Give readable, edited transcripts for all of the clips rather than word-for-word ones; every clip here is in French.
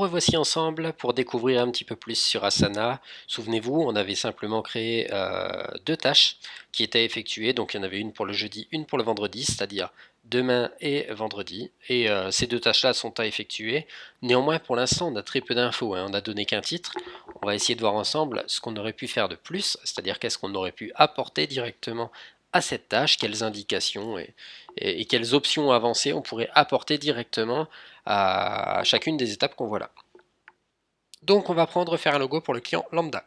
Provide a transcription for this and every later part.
Revoici ensemble pour découvrir un petit peu plus sur Asana. Souvenez-vous, on avait simplement créé deux tâches qui étaient effectuées. Donc il y en avait une pour le jeudi, une pour le vendredi, c'est-à-dire demain et vendredi. Et ces deux tâches-là sont à effectuer. Néanmoins, pour l'instant, on a très peu d'infos, hein. On n'a donné qu'un titre. On va essayer de voir ensemble ce qu'on aurait pu faire de plus, c'est-à-dire qu'est-ce qu'on aurait pu apporter directement à cette tâche, quelles indications et quelles options avancées on pourrait apporter directement à chacune des étapes qu'on voit là. Donc on va faire un logo pour le client lambda.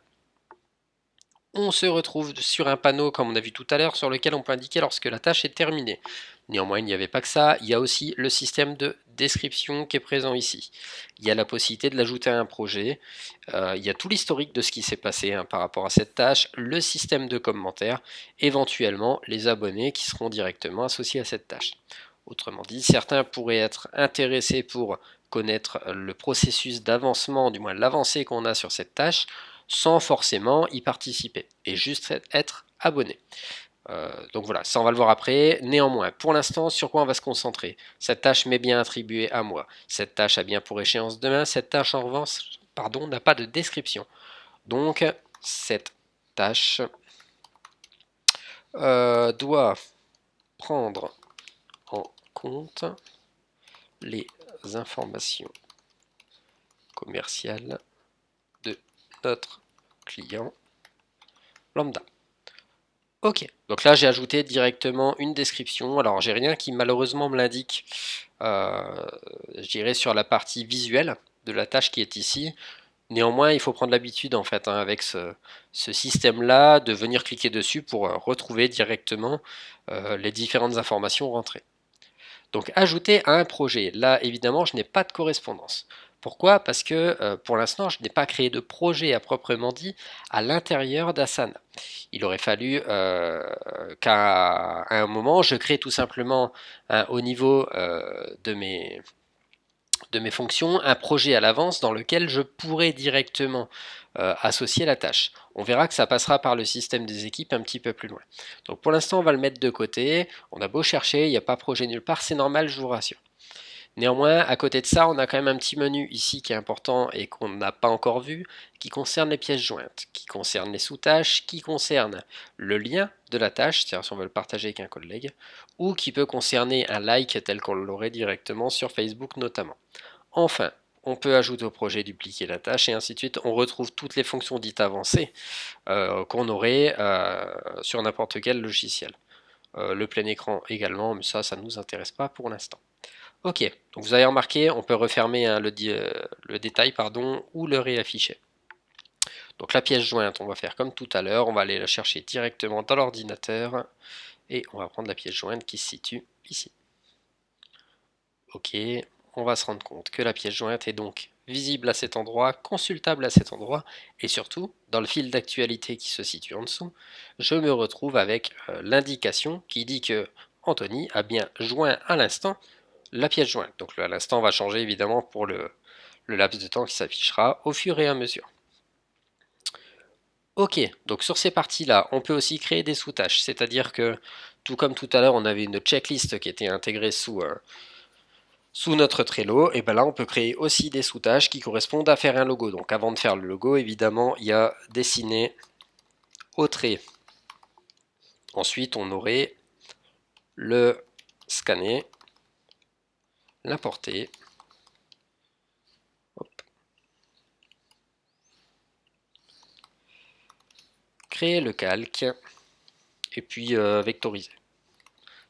On se retrouve sur un panneau comme on a vu tout à l'heure sur lequel on peut indiquer lorsque la tâche est terminée. Néanmoins, il n'y avait pas que ça, il y a aussi le système de description qui est présent ici. Il y a la possibilité de l'ajouter à un projet, il y a tout l'historique de ce qui s'est passé par rapport à cette tâche, le système de commentaires, éventuellement les abonnés qui seront directement associés à cette tâche. Autrement dit, certains pourraient être intéressés pour connaître le processus d'avancement, du moins l'avancée qu'on a sur cette tâche, sans forcément y participer, et juste être abonné. Donc voilà, ça on va le voir après. Néanmoins, pour l'instant, sur quoi on va se concentrer? Cette tâche m'est bien attribuée à moi. Cette tâche a bien pour échéance demain. Cette tâche en revanche, n'a pas de description. Donc cette tâche doit prendre en compte les informations commerciales de notre client lambda. Ok, donc là j'ai ajouté directement une description. Alors j'ai rien qui malheureusement me l'indique, je dirais sur la partie visuelle de la tâche qui est ici. Néanmoins, il faut prendre l'habitude en fait avec ce système-là de venir cliquer dessus pour retrouver directement les différentes informations rentrées. Donc ajouter à un projet. Là, évidemment, je n'ai pas de correspondance. Pourquoi? Parce que pour l'instant, je n'ai pas créé de projet à proprement dit à l'intérieur d'Asana. Il aurait fallu qu'à un moment, je crée tout simplement au niveau de mes fonctions un projet à l'avance dans lequel je pourrais directement associer la tâche. On verra que ça passera par le système des équipes un petit peu plus loin. Donc pour l'instant, on va le mettre de côté. On a beau chercher, il n'y a pas projet nulle part, c'est normal, je vous rassure. Néanmoins, à côté de ça, on a quand même un petit menu ici qui est important et qu'on n'a pas encore vu, qui concerne les pièces jointes, qui concerne les sous-tâches, qui concerne le lien de la tâche, c'est-à-dire si on veut le partager avec un collègue, ou qui peut concerner un like tel qu'on l'aurait directement sur Facebook notamment. Enfin, on peut ajouter au projet, dupliquer la tâche et ainsi de suite. On retrouve toutes les fonctions dites avancées qu'on aurait sur n'importe quel logiciel. Le plein écran également, mais ça ne nous intéresse pas pour l'instant. Ok, donc vous avez remarqué, on peut refermer le détail ou le réafficher. Donc la pièce jointe, on va faire comme tout à l'heure, on va aller la chercher directement dans l'ordinateur et on va prendre la pièce jointe qui se situe ici. Ok, on va se rendre compte que la pièce jointe est donc visible à cet endroit, consultable à cet endroit, et surtout, dans le fil d'actualité qui se situe en dessous, je me retrouve avec l'indication qui dit que Anthony a bien joint à l'instant la pièce jointe. Donc à l'instant va changer évidemment pour le laps de temps qui s'affichera au fur et à mesure. Ok, donc sur ces parties-là, on peut aussi créer des sous-tâches, c'est-à-dire que tout comme tout à l'heure, on avait une checklist qui était intégrée sous notre Trello, et bien là on peut créer aussi des sous-tâches qui correspondent à faire un logo. Donc avant de faire le logo, évidemment, il y a dessiner au trait. Ensuite, on aurait le scanner, l'importer, créer le calque, et puis vectoriser.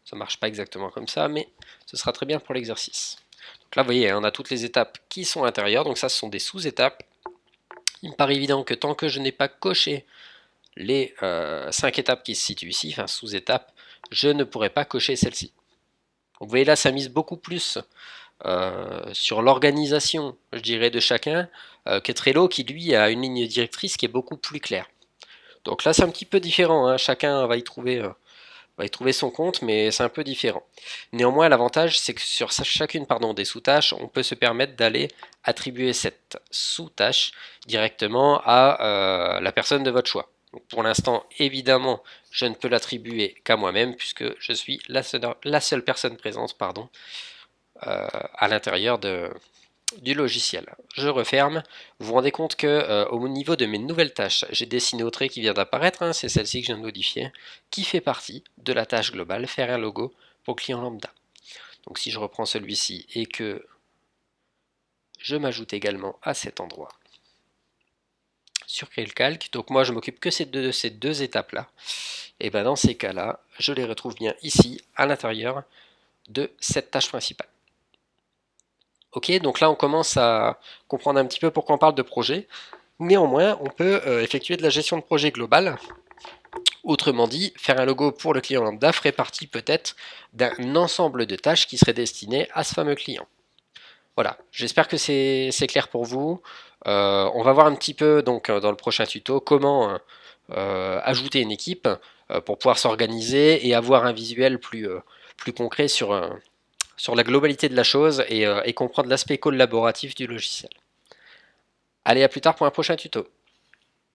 Ça marche pas exactement comme ça, mais ce sera très bien pour l'exercice. Donc là, vous voyez, on a toutes les étapes qui sont à l'intérieur, donc ça, ce sont des sous-étapes. Il me paraît évident que tant que je n'ai pas coché les 5 étapes qui se situent ici, enfin sous-étapes, je ne pourrai pas cocher celle-ci. Vous voyez là, ça mise beaucoup plus sur l'organisation, je dirais, de chacun, que Trello qui, lui, a une ligne directrice qui est beaucoup plus claire. Donc là, c'est un petit peu différent, hein. Chacun va y trouver son compte, mais c'est un peu différent. Néanmoins, l'avantage, c'est que sur chacune des sous-tâches, on peut se permettre d'aller attribuer cette sous-tâche directement à la personne de votre choix. Donc pour l'instant, évidemment, je ne peux l'attribuer qu'à moi-même, puisque je suis la seule personne présente à l'intérieur de du logiciel. Je referme. Vous vous rendez compte que au niveau de mes nouvelles tâches, j'ai dessiné au trait qui vient d'apparaître, hein, c'est celle-ci que je viens de modifier, qui fait partie de la tâche globale, faire un logo pour client lambda. Donc si je reprends celui-ci et que je m'ajoute également à cet endroit sur Créer le calque, donc moi je m'occupe que de ces deux étapes-là, et bien dans ces cas-là, je les retrouve bien ici à l'intérieur de cette tâche principale. Ok, donc là on commence à comprendre un petit peu pourquoi on parle de projet. Néanmoins, on peut effectuer de la gestion de projet globale. Autrement dit, faire un logo pour le client lambda ferait partie peut-être d'un ensemble de tâches qui seraient destinées à ce fameux client. Voilà, j'espère que c'est clair pour vous. On va voir un petit peu donc dans le prochain tuto comment ajouter une équipe pour pouvoir s'organiser et avoir un visuel plus concret sur la globalité de la chose et comprendre l'aspect collaboratif du logiciel. Allez, à plus tard pour un prochain tuto.